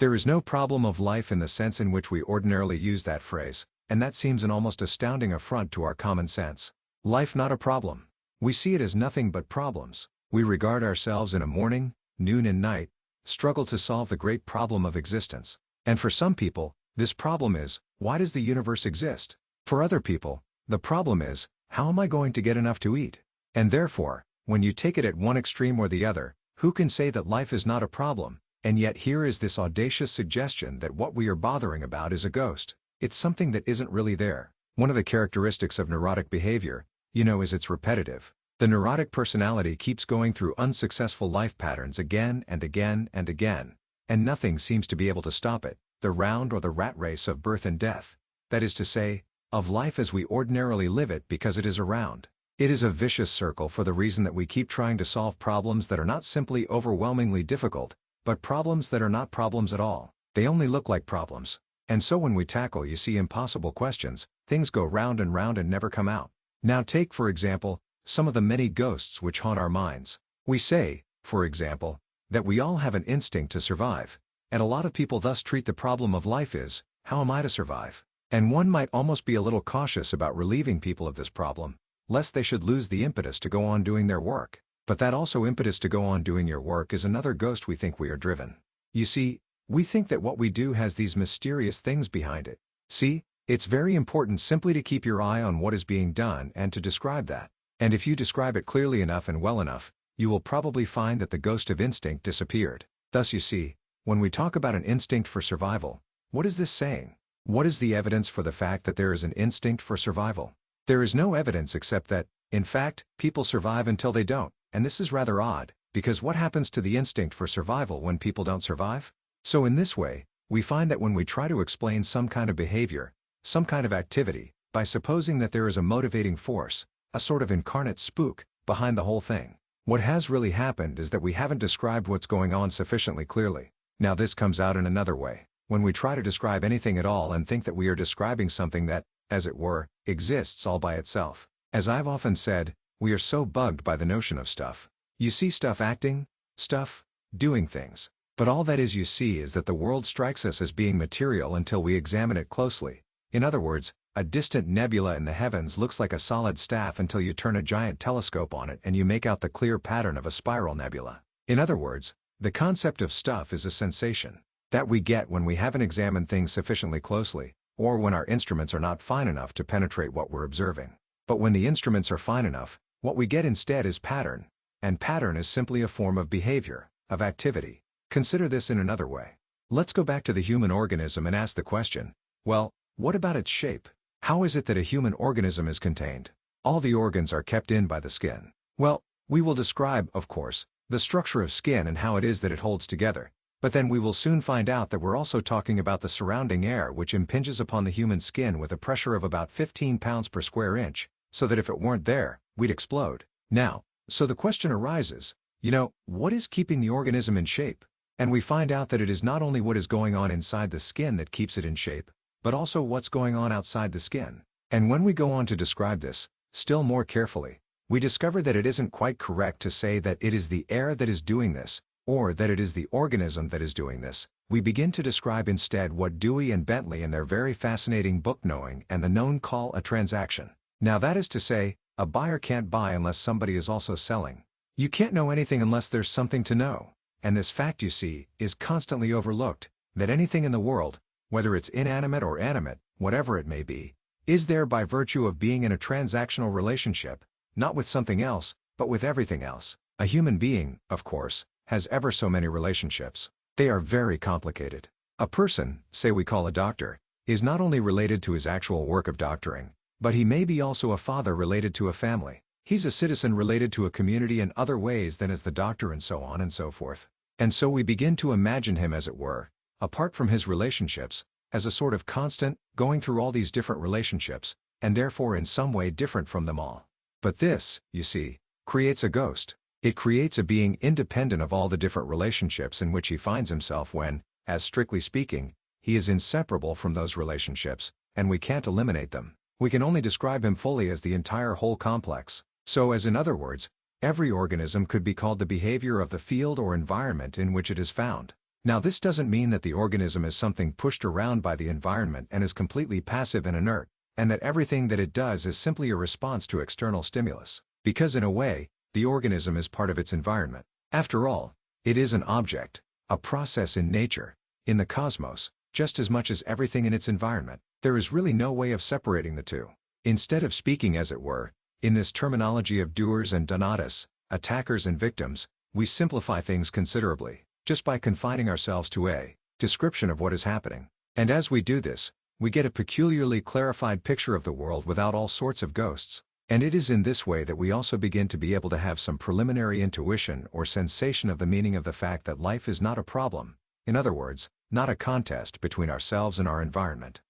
There is no problem of life in the sense in which we ordinarily use that phrase, and that seems an almost astounding affront to our common sense. Life not a problem. We see it as nothing but problems. We regard ourselves in a morning, noon and night, struggle to solve the great problem of existence. And for some people, this problem is, why does the universe exist? For other people, the problem is, how am I going to get enough to eat? And therefore, when you take it at one extreme or the other, who can say that life is not a problem? And yet here is this audacious suggestion that what we are bothering about is a ghost. It's something that isn't really there. One of the characteristics of neurotic behavior, is it's repetitive. The neurotic personality keeps going through unsuccessful life patterns again and again and again, and nothing seems to be able to stop it, the round or the rat race of birth and death. That is to say, of life as we ordinarily live it because it is around. It is a vicious circle for the reason that we keep trying to solve problems that are not simply overwhelmingly difficult, but problems that are not problems at all. They only look like problems. And so when we tackle impossible questions, things go round and never come out. Now take, for example, some of the many ghosts which haunt our minds. We say, for example, that we all have an instinct to survive, and a lot of people thus treat the problem of life is, how am I to survive? And one might almost be a little cautious about relieving people of this problem, lest they should lose the impetus to go on doing their work. But that also impetus to go on doing your work is another ghost we think we are driven. You see, we think that what we do has these mysterious things behind it. See, it's very important simply to keep your eye on what is being done and to describe that. And if you describe it clearly enough and well enough, you will probably find that the ghost of instinct disappeared. Thus you see, when we talk about an instinct for survival, what is this saying? What is the evidence for the fact that there is an instinct for survival? There is no evidence except that, in fact, people survive until they don't, and this is rather odd, because what happens to the instinct for survival when people don't survive? So in this way, we find that when we try to explain some kind of behavior, some kind of activity, by supposing that there is a motivating force, a sort of incarnate spook, behind the whole thing, what has really happened is that we haven't described what's going on sufficiently clearly. Now this comes out in another way. When we try to describe anything at all and think that we are describing something that, as it were, exists all by itself. As I've often said, we are so bugged by the notion of stuff. You see stuff acting, stuff, doing things. But all that is that the world strikes us as being material until we examine it closely. In other words, a distant nebula in the heavens looks like a solid staff until you turn a giant telescope on it and you make out the clear pattern of a spiral nebula. In other words, the concept of stuff is a sensation that we get when we haven't examined things sufficiently closely, or when our instruments are not fine enough to penetrate what we're observing. But when the instruments are fine enough, what we get instead is pattern, and pattern is simply a form of behavior, of activity. Consider this in another way. Let's go back to the human organism and ask the question, well, what about its shape? How is it that a human organism is contained? All the organs are kept in by the skin. Well, we will describe, of course, the structure of skin and how it is that it holds together. But then we will soon find out that we're also talking about the surrounding air which impinges upon the human skin with a pressure of about 15 pounds per square inch, so that if it weren't there, we'd explode. Now, so the question arises, what is keeping the organism in shape? And we find out that it is not only what is going on inside the skin that keeps it in shape, but also what's going on outside the skin. And when we go on to describe this, still more carefully, we discover that it isn't quite correct to say that it is the air that is doing this, or that it is the organism that is doing this. We begin to describe instead what Dewey and Bentley in their very fascinating book Knowing and the Known call a transaction. Now that is to say, a buyer can't buy unless somebody is also selling. You can't know anything unless there's something to know. And this fact, you see, is constantly overlooked, that anything in the world, whether it's inanimate or animate, whatever it may be, is there by virtue of being in a transactional relationship, not with something else, but with everything else. A human being, of course, has ever so many relationships. They are very complicated. A person, say we call a doctor, is not only related to his actual work of doctoring, but he may be also a father related to a family. He's a citizen related to a community in other ways than as the doctor, and so on and so forth. And so we begin to imagine him, as it were, apart from his relationships, as a sort of constant, going through all these different relationships, and therefore in some way different from them all. But this, you see, creates a ghost. It creates a being independent of all the different relationships in which he finds himself when, as strictly speaking, he is inseparable from those relationships, and we can't eliminate them. We can only describe him fully as the entire whole complex. So as in other words, every organism could be called the behavior of the field or environment in which it is found. Now this doesn't mean that the organism is something pushed around by the environment and is completely passive and inert, and that everything that it does is simply a response to external stimulus. Because in a way, the organism is part of its environment. After all, it is an object, a process in nature, in the cosmos, just as much as everything in its environment. There is really no way of separating the two. Instead of speaking, as it were, in this terminology of doers and donatus, attackers and victims, we simplify things considerably, just by confining ourselves to a description of what is happening. And as we do this, we get a peculiarly clarified picture of the world without all sorts of ghosts. And it is in this way that we also begin to be able to have some preliminary intuition or sensation of the meaning of the fact that life is not a problem, in other words, not a contest between ourselves and our environment.